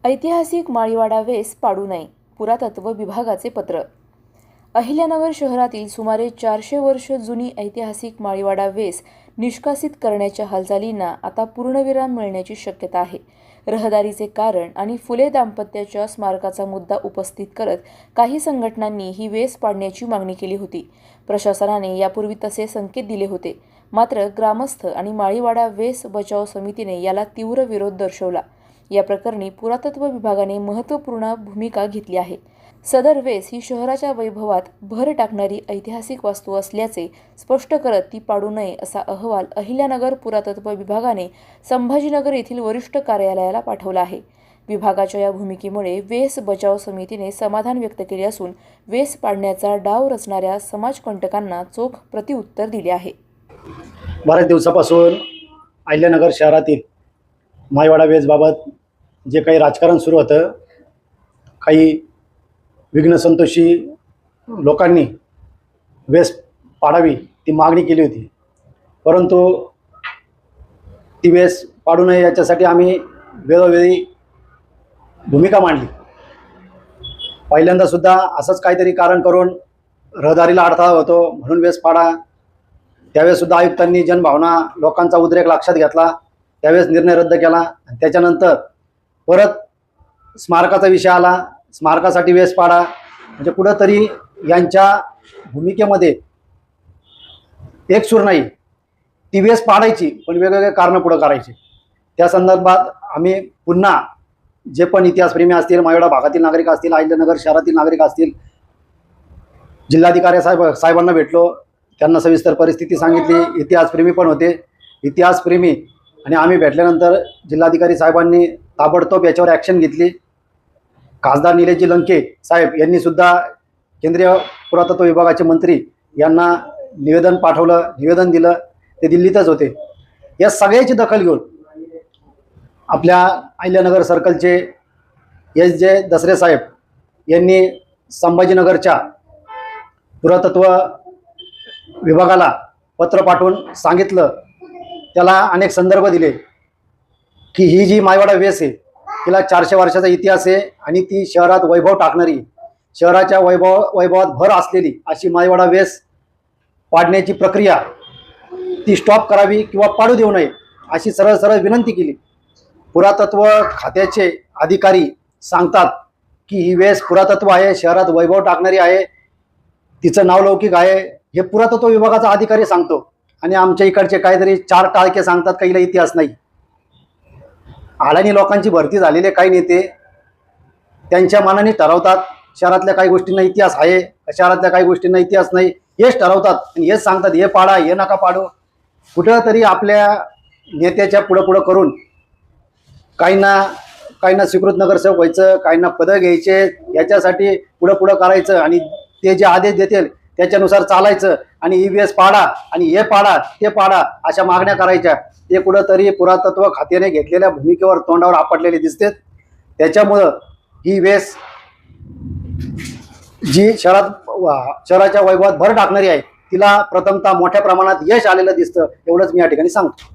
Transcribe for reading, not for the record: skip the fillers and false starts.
ऐतिहासिक माळीवाडा वेस पाडू नये, पुरातत्व विभागाचे पत्र। अहिल्यानगर शहरातील सुमारे 400 वर्ष जुनी ऐतिहासिक माळीवाडा वेस निष्कासित करण्याच्या हालचालींना आता पूर्णविराम मिळण्याची शक्यता आहे। रहदारीचे कारण आणि फुले दाम्पत्याच्या स्मारकाचा मुद्दा उपस्थित करत काही संघटनांनी ही वेस पाडण्याची मागणी केली होती। प्रशासनाने यापूर्वी तसे संकेत दिले होते, मात्र ग्रामस्थ आणि माळीवाडा वेस बचाव समितीने याला तीव्र विरोध दर्शवला। या प्रकरणी पुरातत्व विभागाने महत्त्वपूर्ण भूमिका घेतली आहे। सदर वेस ही शहराच्या वैभवात भर टाकणारी ऐतिहासिक वास्तू असल्याचे स्पष्ट करत ती पाडू नये असा अहवाल अहिल्यानगर पुरातत्व विभागाने संभाजीनगर येथील वरिष्ठ कार्यालयाला पाठवला आहे। विभागाच्या या भूमिकेमुळे वेस बचाव समितीने समाधान व्यक्त केले असून वेस पाडण्याचा डाव रचणाऱ्या समाजकंटकांना चोख प्रत्युत्तर दिले आहे। बऱ्याच दिवसापासून अहिल्यानगर शहरातील माळीवाडा वेसबाबत जे काही राजकारण सुरू होतं, काही विघ्नसंतोषी लोकांनी वेस पाडावी ती मागणी केली होती, परंतु ती वेस पाडू नये याच्यासाठी आम्ही वेळोवेळी भूमिका मांडली। पहिल्यांदा सुद्धा असंच काहीतरी कारण करून रहदारीला अडथळा होतो म्हणून वेस पाडा, त्यावेळेस सुद्धा आयुक्तांनी जनभावना लोकांचा उद्रेक लक्षात घेतला, त्यावेळेस निर्णय रद्द केला। त्याच्यानंतर परत स्मारकाचा विषय आला, स्मारकासाठी वेस पाडा, म्हणजे कुठंतरी यांच्या भूमिकेमध्ये एक सूर नाही। ती वेस पाडायची पण वेगवेगळे कारणं पुढं करायची। त्या संदर्भात आम्ही पुन्हा जे पण इतिहासप्रेमी असतील, माळीवाडा भागातील नागरिक असतील, अहिल्यानगर शहरातील नागरिक असतील, जिल्हाधिकारी साहेबांना भेटलो, त्यांना सविस्तर परिस्थिती सांगितली। इतिहासप्रेमी पण होते, इतिहासप्रेमी आणि आम्ही भेटल्यानंतर जिल्हाधिकारी साहेबांनी ताबडतोब याच्यावर ॲक्शन घेतली। खासदार निलेशजी लंके साहेब यांनी सुद्धा केंद्रीय पुरातत्व विभागाचे मंत्री यांना निवेदन पाठवलं, निवेदन दिलं, ते दिल्लीतच होते। या सगळ्याची दखल घेऊन आपल्या अहिल्यानगर सर्कलचे जे दसरे साहेब यांनी संभाजीनगरच्या पुरातत्व विभागाला पत्र पाठवून सांगितलं, त्याला अनेक संदर्भ दिले की ही जी माळीवाडा वेस आहे तिला 400 वर्षाचा इतिहास आहे आणि ती शहरात वैभव टाकणारी, शहराच्या वैभवात भर असलेली अशी माळीवाडा वेस पाडण्याची प्रक्रिया ती स्टॉप करावी किंवा पाडू देऊ नये अशी सरळ सरळ विनंती केली। पुरातत्व खात्याचे अधिकारी सांगतात की ही वेस पुरातत्व आहे, शहरात वैभव टाकणारी आहे, तिचं नावलौकिक आहे, हे पुरातत्व विभागाचा अधिकारी सांगतो आणि आमच्या इकडचे काहीतरी 4 टाळके सांगतात का हिला इतिहास नाही। अडाणी लोकांची भरती झालेले काही नेते त्यांच्या मनाने ठरवतात शहरातल्या काही गोष्टींना इतिहास आहे, शहरातल्या काही गोष्टींना इतिहास नाही, हेच ठरवतात आणि हेच सांगतात हे पाडा हे नका पाडू। कुठंतरी आपल्या नेत्याच्या पुढं करून काहींना स्वीकृत नगरसेवक व्हायचं, काहींना पदं घ्यायचे, याच्यासाठी पुढं करायचं आणि ते जे आदेश देतील त्याच्यानुसार चालायचं आणि ही वेस पाडा आणि हे पाडा ते पाडा अशा मागण्या करायच्या। ते कुठंतरी पुरातत्व खात्याने घेतलेल्या भूमिकेवर तोंडावर आपटलेले दिसते। त्याच्यामुळं ही वेस जी शहराच्या वैभवात भर टाकणारी आहे तिला प्रथमतः मोठ्या प्रमाणात यश आलेलं दिसतं, एवढंच मी या ठिकाणी सांगतो।